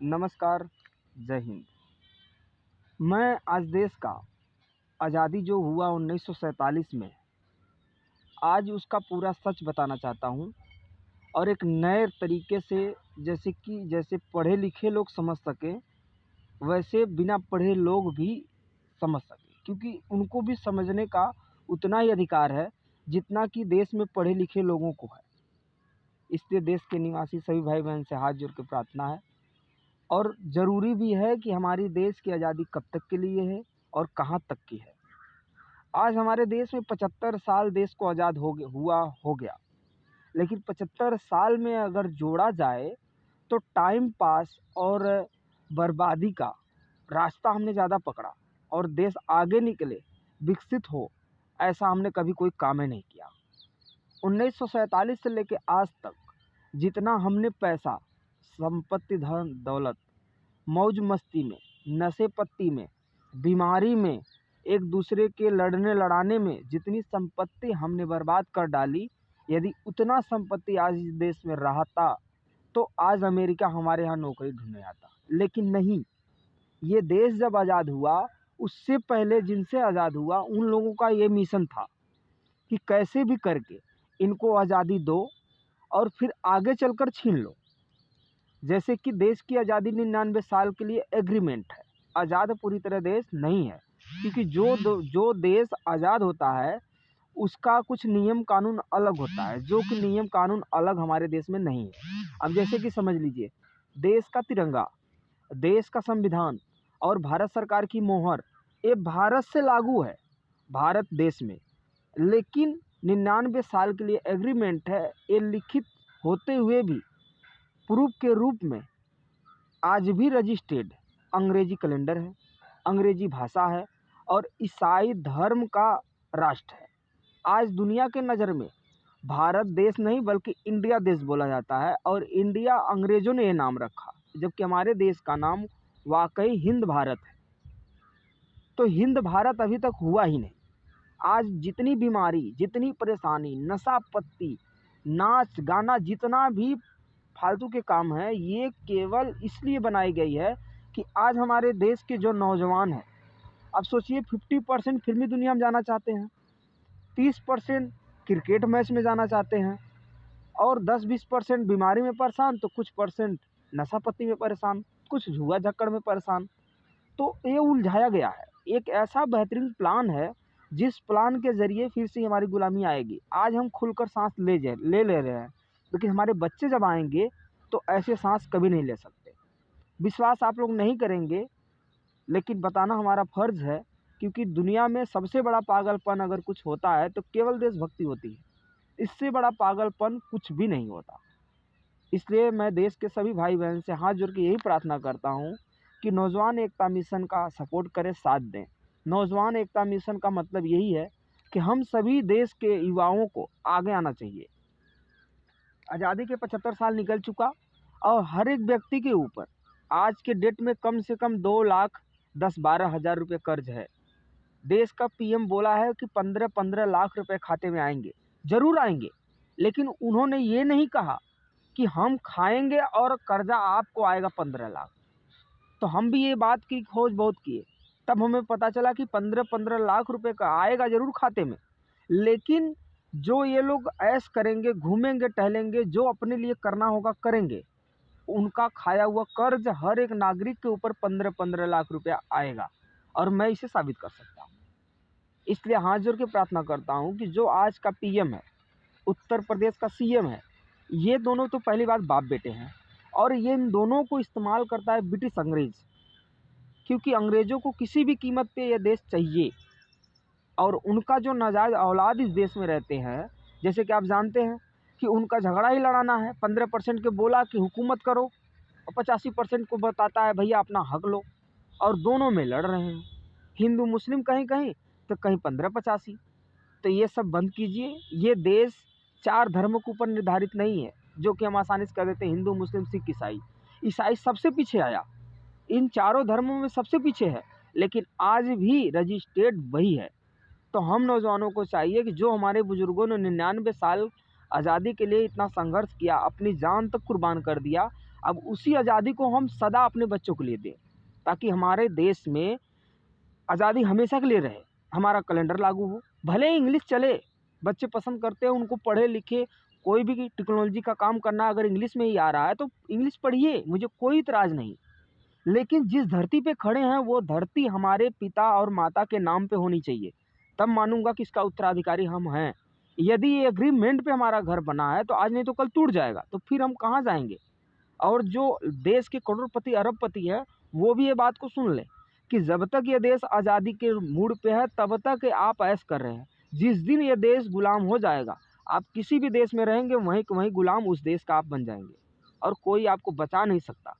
नमस्कार, जय हिंद। मैं आज देश का आज़ादी जो हुआ 1947 में, आज उसका पूरा सच बताना चाहता हूँ और एक नए तरीके से जैसे पढ़े लिखे लोग समझ सकें, वैसे बिना पढ़े लोग भी समझ सकें, क्योंकि उनको भी समझने का उतना ही अधिकार है जितना कि देश में पढ़े लिखे लोगों को है। इसलिए देश के निवासी सभी भाई बहन से हाथ जोड़ के प्रार्थना है और ज़रूरी भी है कि हमारी देश की आज़ादी कब तक के लिए है और कहाँ तक की है। आज हमारे देश में 75 साल देश को आज़ाद हो गया, लेकिन 75 साल में अगर जोड़ा जाए तो टाइम पास और बर्बादी का रास्ता हमने ज़्यादा पकड़ा और देश आगे निकले, विकसित हो, ऐसा हमने कभी कोई काम ही नहीं किया। 1947 से लेकर आज तक जितना हमने पैसा, संपत्ति, धन दौलत, मौज मस्ती में, नशे पत्ती में, बीमारी में, एक दूसरे के लड़ाने में जितनी संपत्ति हमने बर्बाद कर डाली, यदि उतना संपत्ति आज इस देश में रहता तो आज अमेरिका हमारे यहाँ नौकरी ढूंढने आता। लेकिन नहीं, ये देश जब आज़ाद हुआ, उससे पहले जिनसे आज़ाद हुआ उन लोगों का ये मिशन था कि कैसे भी करके इनको आज़ादी दो और फिर आगे चलकर छीन लो। जैसे कि देश की आज़ादी 99 साल के लिए एग्रीमेंट है, आज़ाद पूरी तरह देश नहीं है, क्योंकि जो देश आज़ाद होता है उसका कुछ नियम कानून अलग होता है, जो कि नियम कानून अलग हमारे देश में नहीं है। अब जैसे कि समझ लीजिए, देश का तिरंगा, देश का संविधान और भारत सरकार की मोहर, ये भारत से लागू है भारत देश में, लेकिन 99 साल के लिए एग्रीमेंट है। ये लिखित होते हुए भी प्रूफ के रूप में आज भी रजिस्टर्ड अंग्रेजी कैलेंडर है, अंग्रेजी भाषा है और ईसाई धर्म का राष्ट्र है। आज दुनिया के नज़र में भारत देश नहीं बल्कि इंडिया देश बोला जाता है और इंडिया अंग्रेज़ों ने ये नाम रखा, जबकि हमारे देश का नाम वाकई हिंद भारत है। तो हिंद भारत अभी तक हुआ ही नहीं। आज जितनी बीमारी, जितनी परेशानी, नशा पत्ती, नाच गाना, जितना भी फालतू के काम है, ये केवल इसलिए बनाई गई है कि आज हमारे देश के जो नौजवान हैं, अब सोचिए 50% फिल्मी दुनिया में जाना चाहते हैं, 30% क्रिकेट मैच में जाना चाहते हैं और 10-20% बीमारी में परेशान, तो कुछ परसेंट नशा पत्ती में परेशान, कुछ जुआ झक्कड़ में परेशान। तो ये उलझाया गया है। एक ऐसा बेहतरीन प्लान है जिस प्लान के ज़रिए फिर से हमारी गुलामी आएगी। आज हम खुलकर सांस ले रहे हैं, लेकिन हमारे बच्चे जब आएंगे तो ऐसे सांस कभी नहीं ले सकते। विश्वास आप लोग नहीं करेंगे, लेकिन बताना हमारा फ़र्ज़ है, क्योंकि दुनिया में सबसे बड़ा पागलपन अगर कुछ होता है तो केवल देशभक्ति होती है। इससे बड़ा पागलपन कुछ भी नहीं होता। इसलिए मैं देश के सभी भाई बहन से हाथ जोड़ के यही प्रार्थना करता हूँ कि नौजवान एकता मिशन का सपोर्ट करें, साथ दें। नौजवान एकता मिशन का मतलब यही है कि हम सभी देश के युवाओं को आगे आना चाहिए। आज़ादी के 75 साल निकल चुका और हर एक व्यक्ति के ऊपर आज के डेट में कम से कम 2,10,12 हज़ार रुपये कर्ज है। देश का पीएम बोला है कि 15-15 लाख रुपए खाते में आएंगे, ज़रूर आएंगे, लेकिन उन्होंने ये नहीं कहा कि हम खाएंगे और कर्जा आपको आएगा 15 लाख। तो हम भी ये बात की खोज बहुत किए, तब हमें पता चला कि 15-15 लाख रुपए का आएगा ज़रूर खाते में, लेकिन जो ये लोग ऐश करेंगे, घूमेंगे टहलेंगे, जो अपने लिए करना होगा करेंगे, उनका खाया हुआ कर्ज हर एक नागरिक के ऊपर 15-15 लाख रुपया आएगा और मैं इसे साबित कर सकता हूँ। इसलिए हाथ जोड़ के प्रार्थना करता हूँ कि जो आज का पीएम है, उत्तर प्रदेश का सीएम है, ये दोनों तो पहली बात बाप बेटे हैं और ये इन दोनों को इस्तेमाल करता है ब्रिटिश अंग्रेज़, क्योंकि अंग्रेज़ों को किसी भी कीमत पे ये देश चाहिए और उनका जो नाजायज़ औलाद इस देश में रहते हैं, जैसे कि आप जानते हैं कि उनका झगड़ा ही लड़ाना है। 15% के बोला कि हुकूमत करो और 85% को बताता है भैया अपना हक लो, और दोनों में लड़ रहे हैं। हिंदू मुस्लिम कहीं कहीं तो कहीं 15-85। तो ये सब बंद कीजिए। ये देश 4 धर्मों के ऊपर निर्धारित नहीं है, जो कि हम आसानी से कर देते हैं, हिंदू मुस्लिम सिख ईसाई। ईसाई सबसे पीछे आया, इन चारों धर्मों में सबसे पीछे है, लेकिन आज भी रजिस्टर्ड वही है। तो हम नौजवानों को चाहिए कि जो हमारे बुजुर्गों ने 99 साल आज़ादी के लिए इतना संघर्ष किया, अपनी जान तक कुर्बान कर दिया, अब उसी आज़ादी को हम सदा अपने बच्चों के लिए दें, ताकि हमारे देश में आज़ादी हमेशा के लिए रहे, हमारा कैलेंडर लागू हो। भले ही इंग्लिश चले, बच्चे पसंद करते हैं उनको पढ़े लिखे, कोई भी टेक्नोलॉजी का काम करना अगर इंग्लिश में ही आ रहा है तो इंग्लिश पढ़िए, मुझे कोई इतराज़ नहीं। लेकिन जिस धरती पे खड़े हैं वो धरती हमारे पिता और माता के नाम पे होनी चाहिए, तब मानूंगा कि इसका उत्तराधिकारी हम हैं। यदि ये एग्रीमेंट पे हमारा घर बना है तो आज नहीं तो कल टूट जाएगा, तो फिर हम कहाँ जाएंगे। और जो देश के करोड़पति अरबपति है वो भी ये बात को सुन ले कि जब तक ये देश आज़ादी के मूड पे है तब तक आप ऐश कर रहे हैं। जिस दिन ये देश गुलाम हो जाएगा, आप किसी भी देश में रहेंगे वहीं के वहीं गुलाम उस देश का आप बन जाएंगे और कोई आपको बचा नहीं सकता।